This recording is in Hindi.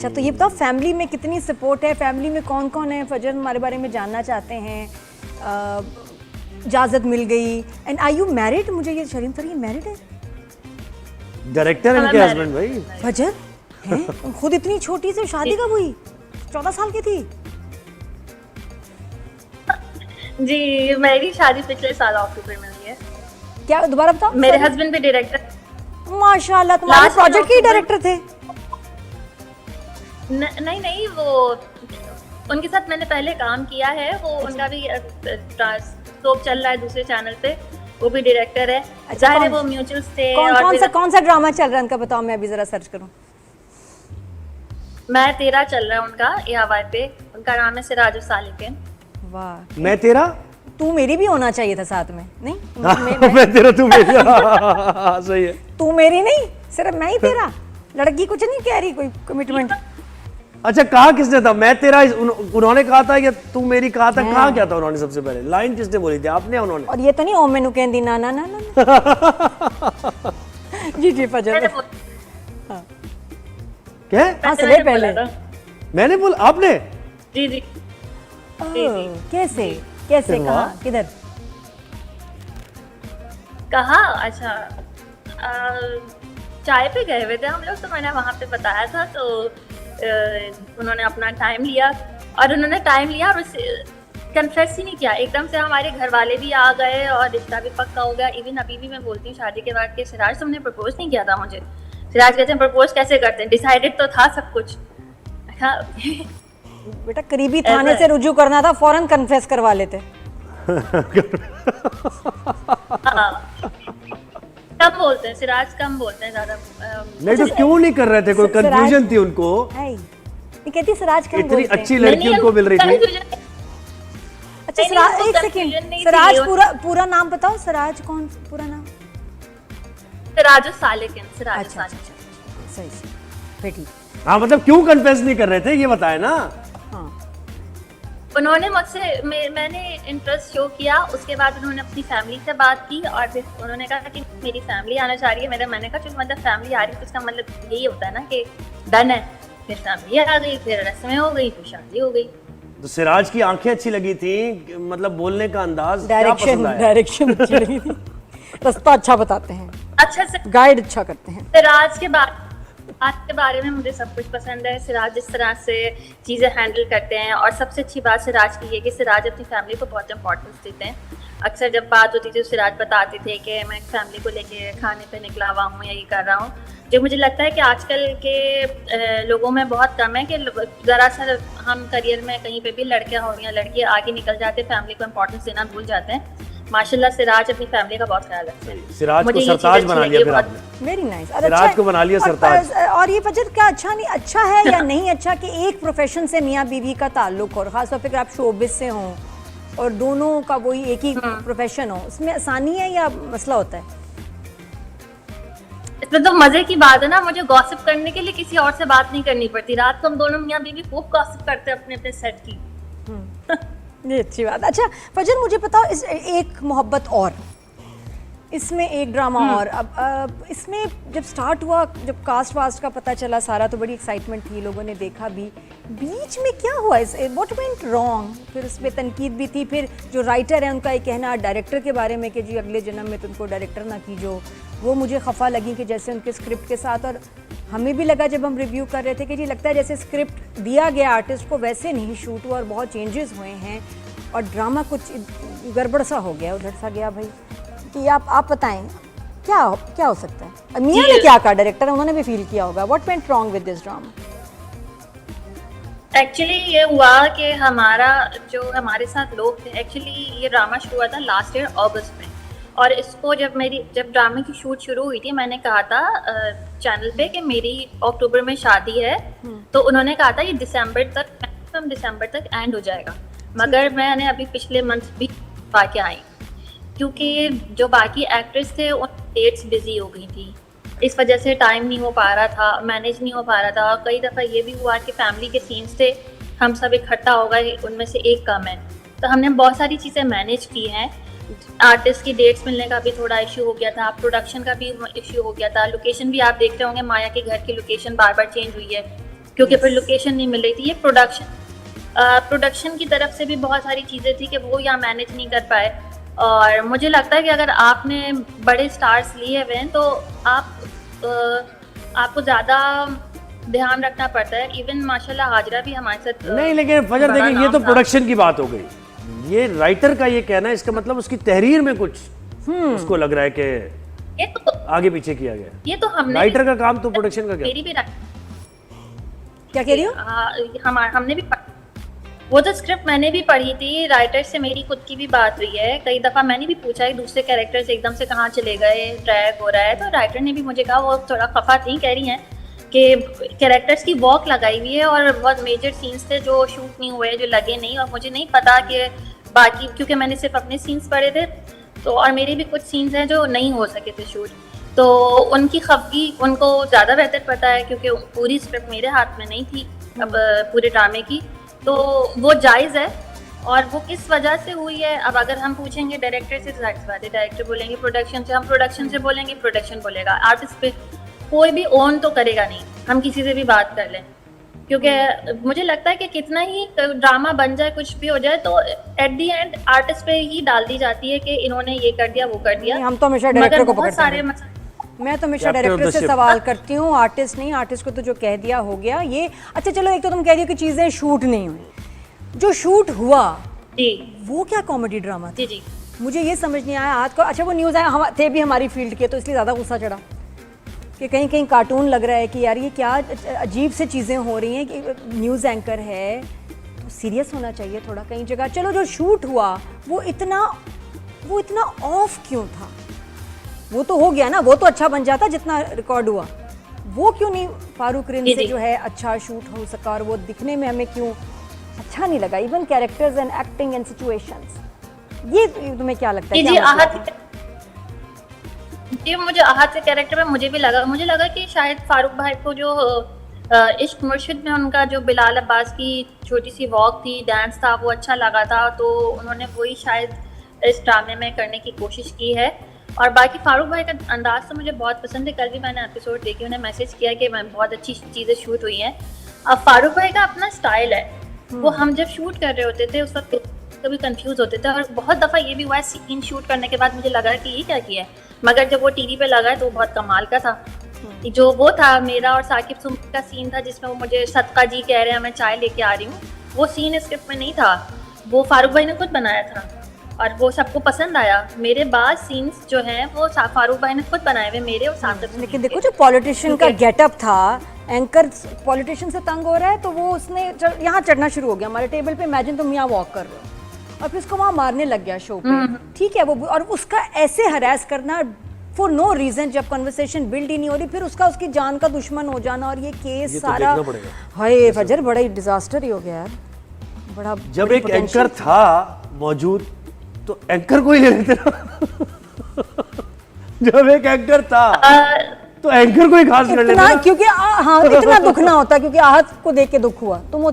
अच्छा, तो ये बताओ फैमिली में कितनी सपोर्ट है, फैमिली में कौन कौन है? फजर हमारे बारे में जानना चाहते हैं। इजाज़त मिल गई। And are you married? मुझे ये शरीम सर, ये मैरिड है? डायरेक्टर है इनके हस्बैंड भाई। फजर हैं? खुद इतनी छोटी से शादी कब हुई? 14 साल की थी? जी, मेरी शादी पिछले साल अक्टूबर में हुई है। क्या दोबारा बताओ? मेरे हस्बैंड भी डायरेक्टर। माशाल्लाह, तुम्हारे Last प्रोजेक्ट के October- डायरेक्टर थे? नहीं, वो उनके साथ मैंने पहले काम किया है। वो उनका भी सोप चल रहा है दूसरे चैनल पे, वो भी डायरेक्टर है। जाहिर है वो म्यूचुअल थे। कौन सा ड्रामा चल रहा है उनका, बताओ, मैं अभी जरा सर्च करूं। मैं तेरा चल रहा है उनका AWI पे। उनका नाम है सिराज सालिकिन। वाह, मैं तेरा तू मेरी भी होना चाहिए था साथ में, नहीं? मैं तेरा तू मेरी। सही है। तू मेरी नहीं, सिर्फ मैं ही तेरा। लड़की कुछ नहीं कह रही, कोई कमिटमेंट। अच्छा, कहा किसने था मैं तेरा? उन्होंने कहा था या तू मेरी कहा था? कहा क्या था उन्होंने? सबसे पहले लाइन किसने बोली थी, आपने या उन्होंने? और ये तो नहीं ओ मैनू कहंदी ना ना ना ना। जी जी फजर। हाँ, क्या? हाँ से पहले मैंने बोला, आपने? जी जी। कैसे कैसे वाह। कहा, किधर? कहा अच्छा, चाय पे गए हुए थे हम लोग, तो मैंने वहाँ पे बताया था। तो उन्होंने अपना टाइम लिया, और उन्होंने टाइम लिया और उसे कन्फेस ही नहीं किया। एकदम से हमारे घर वाले भी आ गए और रिश्ता भी पक्का हो गया। इवन अभी भी मैं बोलती हूँ शादी के बाद कि सिराज तुमने प्रपोज नहीं किया था मुझे। सिराज कहते हैं प्रपोज कैसे करते हैं, डिसाइडेड तो था सब कुछ। बेटा करीबी थाने से रुजू करना था, फौरन कन्फेस करवा लेते। हाँ। कम बोलते हैं, सिराज कम बोलते हैं ज्यादा। नहीं तो क्यों नहीं कर रहे थे? कोई सिराज- कंफ्यूजन थी उनको? ये कहती सिराज कम इतनी बोलते हैं। अच्छी लड़की उनको मिल रही थी। अच्छा नहीं, सिराज, उनको एक confusion सेकंड, नहीं सिराज थी। पूरा नाम बताओ। सिराज कौन, पूरा नाम? सिराज सालिकिन। सिराज अच्छा अच्छा सालिकिन। अच्छा, सही सही, फिर ठीक। हाँ, मतलब क्यों कन्फेस नहीं कर रहे थे, ये बताए ना। हाँ, उन्होंने मुझसे मैंने इंटरेस्ट शो किया। उसके बाद उन्होंने अपनी फैमिली से बात की, और फिर उन्होंने कहा कि मेरी फैमिली आना चाह रही है। मैंने कहा चलो, मतलब फैमिली आ रही है तो इसका मतलब यही होता है ना कि डन है। फिर फैमिली आ गई, फिर रस्में हो गई, फिर शादी हो गई। तो सिराज की आंखें अच्छी लगी थी, मतलब बोलने का अंदाज क्या डायरेक्शन पसंद आया? डायरेक्शन अच्छी लगी थी। रास्ता अच्छा बताते हैं, अच्छा से गाइड अच्छा करते हैं। सिराज के बारे में मुझे सब कुछ पसंद है। सिराज जिस तरह से चीज़ें हैंडल करते हैं, और सबसे अच्छी बात सिराज की है कि सिराज अपनी फैमिली को बहुत इंपॉर्टेंस देते हैं। अक्सर जब बात होती थी तो सिराज बताते थे कि मैं फैमिली को लेके खाने पे निकला हुआ हूँ या ये कर रहा हूँ, जो मुझे लगता है कि आजकल के लोगों में बहुत कम है। कि ज़रा सा हम करियर में कहीं पे भी लड़कियाँ हो या लड़के आगे निकल जाते, फैमिली को इंपॉर्टेंस देना भूल जाते हैं। माशाल्लाह सिराज अपनी फैमिली का बहुत ख्याल रखते हैं। सिराज को मुझे ये सरताज चीज़ बना अच्छी लिया लगी फिर बहुत। आपने। Very nice. सिराज को बना लिया सरताज। और ये फजर क्या अच्छा नहीं, अच्छा है या नहीं अच्छा कि एक प्रोफेशन से मियाँ बीवी का ताल्लुक हो, और खासतौर पर आप शोबिस से हों और दोनों का वही एक ही प्रोफेशन हो, इसमें आसानी है या मसला होता है? इसमें तो मजे की बात है ना, मुझे गॉसिप करने के लिए किसी और से बात नहीं करनी पड़ती। रात को हम दोनों मियाँ बीवी खूब गॉसिप करते हैं अपने अपने सेट की। ये अच्छी बात। अच्छा फजर, मुझे बताओ, इस एक मोहब्बत और, इसमें एक ड्रामा और। अब इसमें जब स्टार्ट हुआ, जब कास्ट वास्ट का पता चला सारा, तो बड़ी एक्साइटमेंट थी, लोगों ने देखा भी। बीच में क्या हुआ, इस व्हाट वेंट रॉन्ग? फिर उसमें तनकीद भी थी। फिर जो राइटर है उनका ये कहना डायरेक्टर के बारे में कि जी अगले जन्म में तुमको डायरेक्टर ना कीजो, वो मुझे खफा लगी कि जैसे उनके स्क्रिप्ट के साथ। और हमें भी लगा जब हम रिव्यू कर रहे थे कि जी लगता है जैसे स्क्रिप्ट दिया गया आर्टिस्ट को वैसे नहीं शूट हुआ, और बहुत चेंजेस हुए हैं, और ड्रामा कुछ गड़बड़ सा हो गया, उधर सा गया। भाई कि आप बताएं क्या हो सकता है? मियां ने क्या कहा, डायरेक्टर है, उन्होंने भी फील किया होगा। What went wrong with this drama? Actually ये हुआ कि हमारे साथ लोग थे। एक्चुअली ये ड्रामा शुरू हुआ था लास्ट ईयर अगस्त में, और इसको जब ड्रामे की शूट शुरू हुई थी, मैंने कहा था चैनल पे कि मेरी अक्टूबर में शादी है। तो उन्होंने कहा था ये दिसंबर तक एंड हो जाएगा, मगर मैंने अभी पिछले मंथ भी पाके आई, क्योंकि जो बाकी एक्ट्रेस थे उन डेट्स बिजी हो गई थी। इस वजह से टाइम नहीं हो पा रहा था, मैनेज नहीं हो पा रहा था। कई दफ़ा ये भी हुआ कि फैमिली के सीन्स थे, हम सब इकट्ठा हो गए, उनमें से एक कम है, तो हमने बहुत सारी चीज़ें मैनेज की हैं। आर्टिस्ट की डेट्स मिलने का भी थोड़ा इशू हो गया था, प्रोडक्शन का भी इशू हो गया था, लोकेशन भी आप देख रहे होंगे, माया के घर की लोकेशन बार बार चेंज हुई है क्योंकि फिर लोकेशन नहीं मिल रही थी। ये प्रोडक्शन की तरफ से भी बहुत सारी चीज़ें थी कि वो यहाँ मैनेज नहीं कर पाए। और मुझे लगता है कि अगर आपने बड़े स्टार्स लिए हुए हैं तो आपको ज़्यादा ध्यान रखना पड़ता है। इवन माशाल्लाह हाजरा भी हमारे साथ नहीं, लेकिन फजर बड़ा देखिए, ये नाम तो था। प्रोडक्शन की बात हो गई। ये राइटर का ये कहना है, इसका मतलब उसकी तहरीर में कुछ उसको लग रहा है कि ये तो आगे पीछे किया गया। ये तो हमने राइटर का काम तो प्रोडक्शन का क्या? मेरी भी क्या कह रही हो? हमने भी वो जो स्क्रिप्ट मैंने भी पढ़ी थी, राइटर से मेरी खुद की भी बात हुई है। कई दफ़ा मैंने भी पूछा है दूसरे कैरेक्टर से एकदम से कहाँ चले गए, ट्रैक हो रहा है, तो राइटर ने भी मुझे कहा, वो थोड़ा खफा थी, कह रही हैं कि कैरेक्टर्स की वॉक लगाई हुई है और बहुत मेजर सीन्स थे जो शूट नहीं हुए, जो लगे नहीं, और मुझे नहीं पता कि बाकी, क्योंकि मैंने सिर्फ अपने सीन्स पढ़े थे तो, और मेरे भी कुछ सीन्स हैं जो नहीं हो सके थे शूट, तो उनकी खफगी उनको ज़्यादा बेहतर पता है क्योंकि पूरी स्क्रिप्ट मेरे हाथ में नहीं थी अब पूरे ड्रामे की। तो वो जायज़ है और वो किस वजह से हुई है। अब अगर हम पूछेंगे डायरेक्टर से तो जाहिर सी बात है डायरेक्टर बोलेंगे, प्रोडक्शन से हम प्रोडक्शन से बोलेंगे, प्रोडक्शन बोलेगा। आर्टिस्ट पे कोई भी ओन तो करेगा नहीं, हम किसी से भी बात कर लें, क्योंकि मुझे लगता है कि कितना ही ड्रामा बन जाए, कुछ भी हो जाए, तो एट दी एंड आर्टिस्ट पे ही डाल दी जाती है कि इन्होंने ये कर दिया, वो कर दिया। हम तो हमेशा डायरेक्टर को बहुत पकड़ते सारे हैं। मैं तो हमेशा Captain of डायरेक्टर the से ship. सवाल करती हूँ, आर्टिस्ट नहीं। आर्टिस्ट को तो जो कह दिया हो गया। ये अच्छा चलो, एक तो तुम कह रही हो कि चीज़ें शूट नहीं हुई, जो शूट हुआ जी वो क्या कॉमेडी ड्रामा था? जी जी मुझे ये समझ नहीं आया आज को। अच्छा वो न्यूज़ आया, हम थे भी हमारी फील्ड के, तो इसलिए ज़्यादा गुस्सा चढ़ा कि कहीं कहीं कार्टून लग रहा है कि यार ये क्या अजीब से चीज़ें हो रही हैं कि न्यूज़ एंकर है तो सीरियस होना चाहिए थोड़ा कहीं जगह। चलो जो शूट हुआ वो इतना ऑफ क्यों था? वो तो हो गया ना, वो तो अच्छा बन जाता जितना रिकॉर्ड हुआ। वो क्यों नहीं फारूक रिन से जो है अच्छा शूट हो सका, और वो दिखने में हमें क्यों अच्छा नहीं लगा? Even characters and acting and situations, ये तुम्हें क्या लगता है? जी आहत जी, मुझे आहत के कैरेक्टर में मुझे लगा कि शायद फारूक भाई को जो इश्क मुर्शिद में उनका जो बिलाल अब्बास की छोटी सी वॉक थी, डांस था, वो अच्छा लगा था, तो उन्होंने वही शायद इस ड्रामे में करने की कोशिश की है। और बाकी फारूक भाई का अंदाज तो मुझे बहुत पसंद है। कल भी मैंने एपिसोड देखी, उन्हें मैसेज किया कि बहुत अच्छी चीज़ें शूट हुई हैं। अब फारूक भाई का अपना स्टाइल है, वो हम जब शूट कर रहे होते थे उस वक्त कभी कंफ्यूज होते थे, और बहुत दफ़ा ये भी हुआ है सीन शूट करने के बाद मुझे लगा कि ये क्या किया है, मगर जब वो टीवी पे लगा तो वो बहुत कमाल का था। जो वो था मेरा और साकिब सुमन का सीन था जिसमें वो मुझे सदका जी कह रहे हैं मैं चाय लेके आ रही हूँ, वो सीन स्क्रिप्ट में नहीं था, वो फारूक भाई ने खुद बनाया था और वो सबको पसंद आया। मेरे बाद सीन्स जो हैं वो फारूक भाई ने खुद बनाए हुए, मेरे और साकिब। लेकिन देखो जो पॉलिटिशियन का गेटअप था, एंकर पॉलिटिशियन से तंग हो रहा है तो वो उसने यहाँ चढ़ना शुरू हो गया हमारे टेबल पे। इमेजिन तुम यहाँ वॉक कर रहे हो और फिर उसको वहाँ मारने लग गया शो पे, ठीक है वो, और उसका ऐसे हरास करना फॉर नो रीजन, जब कन्वर्सेशन बिल्ड ही नहीं हो रही, फिर उसकी जान का दुश्मन हो जाना, और ये केस ये तो सारा देखना पड़ेगा। हाय फजर, बड़ा ही डिजास्टर ही हो गया यार, बड़ा। जब एक एंकर था मौजूद तो एंकर को ही ले लेते ना। जब एक एंकर था तो एंकर को ही खास कर लेते ना। क्योंकि हाँ इतना दुख ना होता, क्योंकि आहत को देख के दुख हुआ, तुम